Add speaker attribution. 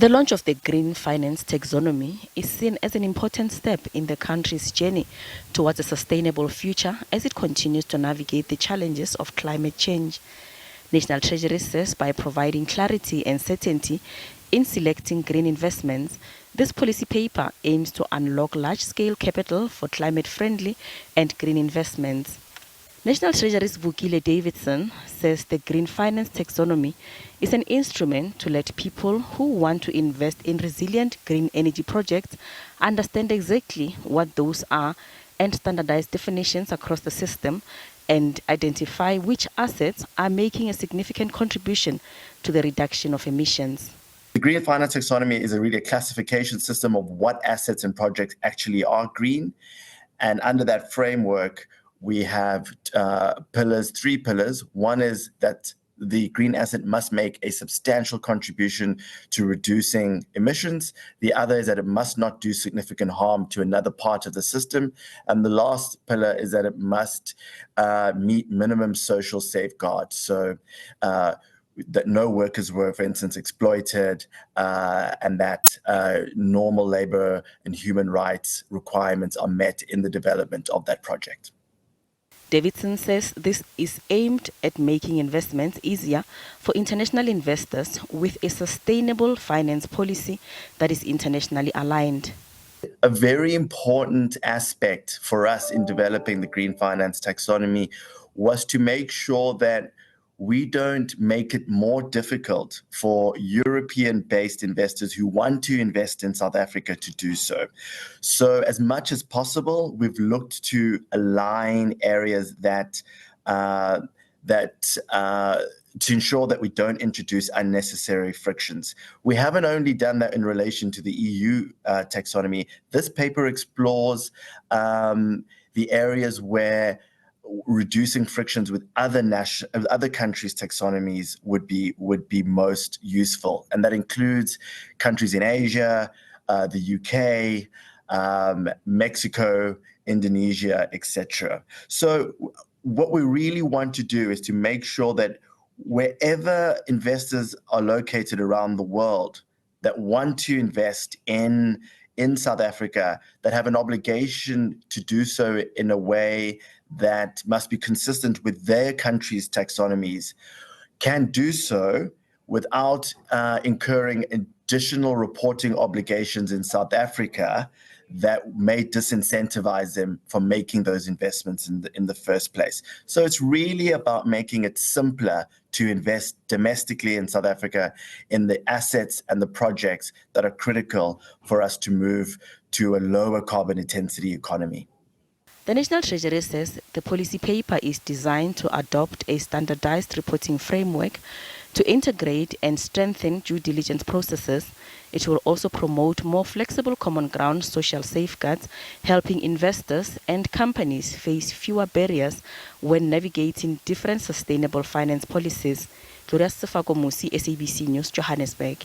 Speaker 1: The launch of the Green Finance Taxonomy is seen as an important step in the country's journey towards a sustainable future as it continues to navigate the challenges of climate change. National Treasury says by providing clarity and certainty in selecting green investments, this policy paper aims to unlock large-scale capital for climate-friendly and green investments. National Treasury's Vukile Davidson says the Green Finance Taxonomy is an instrument to let people who want to invest in resilient green energy projects understand exactly what those are and standardize definitions across the system and identify which assets are making a significant contribution to the reduction of emissions.
Speaker 2: The Green Finance Taxonomy is really a classification system of what assets and projects actually are green. And under that framework, we have three pillars. One is that the green asset must make a substantial contribution to reducing emissions. The other is that it must not do significant harm to another part of the system. And the last pillar is that it must meet minimum social safeguards. So that no workers were, for instance, exploited, and that normal labor and human rights requirements are met in the development of that project.
Speaker 1: Davidson says this is aimed at making investments easier for international investors with a sustainable finance policy that is internationally aligned.
Speaker 2: A very important aspect for us in developing the Green Finance Taxonomy was to make sure that we don't make it more difficult for European-based investors who want to invest in South Africa to do so. So as much as possible, we've looked to align areas to ensure that we don't introduce unnecessary frictions. We haven't only done that in relation to the EU taxonomy. This paper explores the areas where reducing frictions with other countries' taxonomies would be most useful, and that includes countries in Asia, the UK, Mexico, Indonesia, etc. So what we really want to do is to make sure that wherever investors are located around the world that want to invest in South Africa, that have an obligation to do so in a way that must be consistent with their country's taxonomies, can do so without incurring additional reporting obligations in South Africa that may disincentivize them from making those investments in the first place. So it's really about making it simpler to invest domestically in South Africa in the assets and the projects that are critical for us to move to a lower carbon intensity economy.
Speaker 1: The National Treasury says the policy paper is designed to adopt a standardized reporting framework to integrate and strengthen due diligence processes. It will also promote more flexible common ground social safeguards, helping investors and companies face fewer barriers when navigating different sustainable finance policies. Gloria Sefako Musi, SABC News, Johannesburg.